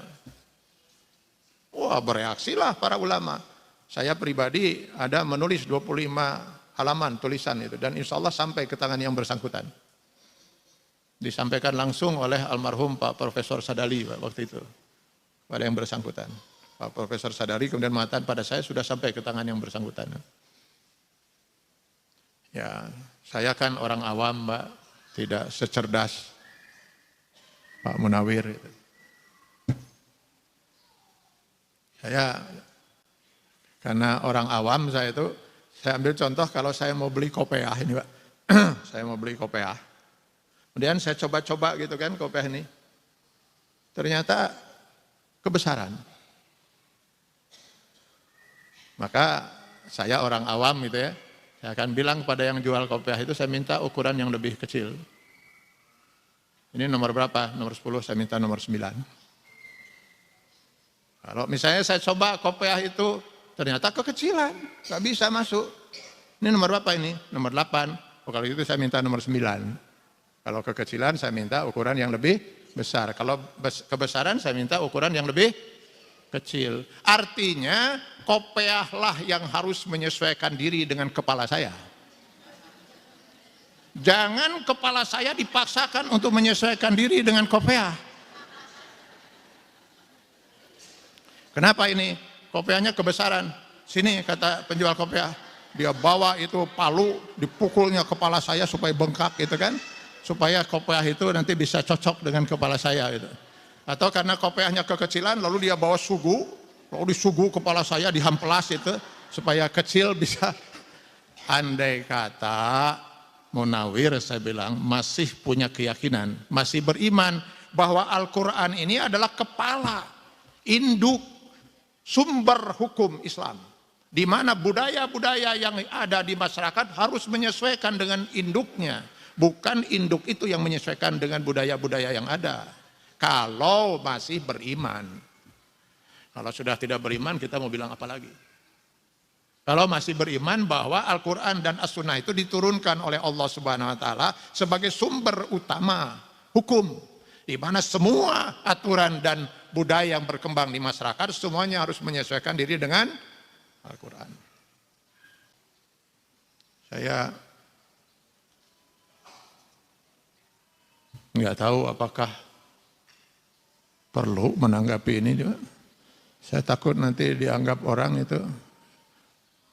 Wah, bereaksilah para ulama. Saya pribadi ada menulis 25 halaman tulisan itu. Dan insya Allah sampai ke tangan yang bersangkutan. Disampaikan langsung oleh almarhum Pak Profesor Sadali waktu itu. Pada yang bersangkutan. Pak Profesor Sadali kemudian mengatakan pada saya sudah sampai ke tangan yang bersangkutan. Ya, saya kan orang awam, Mbak, tidak secerdas Pak Munawir. Saya, karena orang awam saya itu, saya ambil contoh kalau saya mau beli kopiah ini, Pak. Saya mau beli kopiah. Kemudian saya coba-coba gitu kan kopiah ini. Ternyata kebesaran. Maka saya orang awam gitu ya. Saya akan bilang pada yang jual kopiah itu, saya minta ukuran yang lebih kecil. Ini nomor berapa? Nomor 10, saya minta nomor 9. Kalau misalnya saya coba kopiah itu, ternyata kekecilan, nggak bisa masuk. Ini nomor berapa ini? Nomor 8. Oh, kalau itu saya minta nomor 9. Kalau kekecilan, saya minta ukuran yang lebih besar. Kalau kebesaran, saya minta ukuran yang lebih kecil. Artinya kopiahlah yang harus menyesuaikan diri dengan kepala saya. Jangan kepala saya dipaksakan untuk menyesuaikan diri dengan kopiah. Kenapa ini? Kopiahnya kebesaran. Sini kata penjual kopiah, dia bawa itu palu, dipukulnya kepala saya supaya bengkak gitu kan. Supaya kopiah itu nanti bisa cocok dengan kepala saya gitu. Atau karena kopiahnya kekecilan lalu dia bawa sugu, lalu disugu kepala saya dihamplas itu supaya kecil bisa. Andai kata Munawir saya bilang masih punya keyakinan, masih beriman bahwa Al-Quran ini adalah kepala, induk, sumber hukum Islam. Di mana budaya-budaya yang ada di masyarakat harus menyesuaikan dengan induknya. Bukan induk itu yang menyesuaikan dengan budaya-budaya yang ada. Kalau masih beriman. Kalau sudah tidak beriman kita mau bilang apa lagi? Kalau masih beriman bahwa Al-Quran dan As-Sunnah itu diturunkan oleh Allah Subhanahu Wa Taala sebagai sumber utama hukum. Di mana semua aturan dan budaya yang berkembang di masyarakat semuanya harus menyesuaikan diri dengan Al-Quran. Saya nggak tahu apakah perlu menanggapi ini juga. Saya takut nanti dianggap orang itu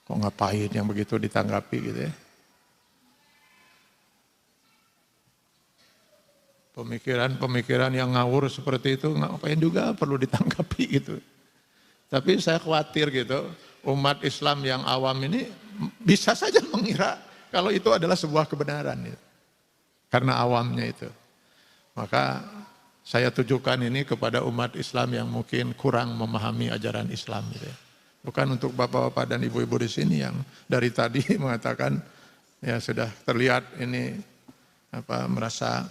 kok ngapain yang begitu ditanggapi gitu ya. Pemikiran-pemikiran yang ngawur seperti itu ngapain juga perlu ditanggapi gitu. Tapi saya khawatir gitu, umat Islam yang awam ini bisa saja mengira kalau itu adalah sebuah kebenaran gitu. Karena awamnya itu. Maka saya tujukan ini kepada umat Islam yang mungkin kurang memahami ajaran Islam gitu ya. Bukan untuk bapak-bapak dan ibu-ibu di sini yang dari tadi mengatakan ya sudah terlihat ini merasa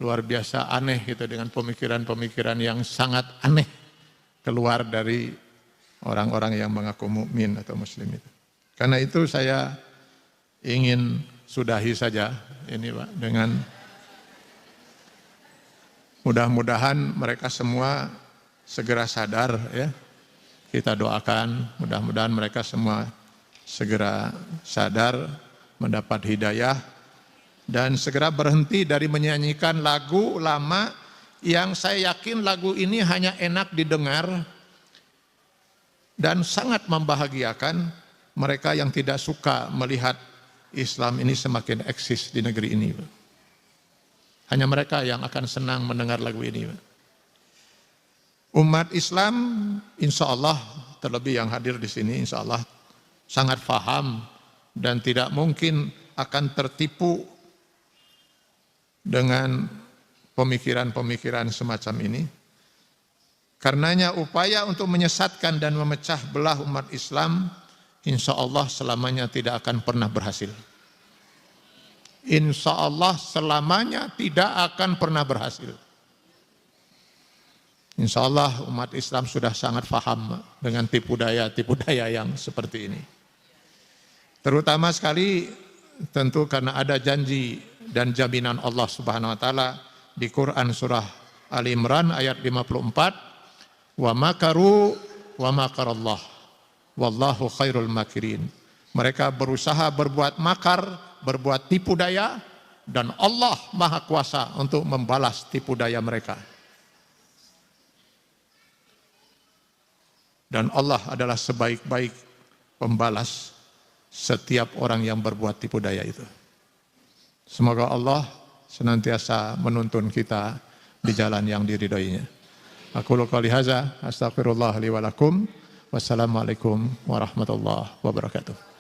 luar biasa aneh gitu dengan pemikiran-pemikiran yang sangat aneh keluar dari orang-orang yang mengaku mukmin atau muslim itu. Karena itu saya ingin sudahi saja ini Pak, dengan mudah-mudahan mereka semua segera sadar ya. Kita doakan mudah-mudahan mereka semua segera sadar, mendapat hidayah, dan segera berhenti dari menyanyikan lagu lama yang saya yakin lagu ini hanya enak didengar dan sangat membahagiakan mereka yang tidak suka melihat Islam ini semakin eksis di negeri ini. Hanya mereka yang akan senang mendengar lagu ini. Umat Islam insya Allah, terlebih yang hadir di sini insya Allah sangat paham dan tidak mungkin akan tertipu dengan pemikiran-pemikiran semacam ini. Karenanya upaya untuk menyesatkan dan memecah belah umat Islam insya Allah selamanya tidak akan pernah berhasil. Insya Allah selamanya tidak akan pernah berhasil. Insya Allah umat Islam sudah sangat paham dengan tipu daya yang seperti ini. Terutama sekali tentu karena ada janji dan jaminan Allah Subhanahu wa taala di Quran surah Ali Imran ayat 54, wa makaru wa makarallah wallahu khairul makirin. Mereka berusaha berbuat makar, berbuat tipu daya, dan Allah Maha Kuasa untuk membalas tipu daya mereka. Dan Allah adalah sebaik-baik pembalas setiap orang yang berbuat tipu daya itu. Semoga Allah senantiasa menuntun kita di jalan yang diridhoinya. Aqulu qouli hadza, astaghfirullah li wa lakum. Wassalamualaikum warahmatullahi wabarakatuh.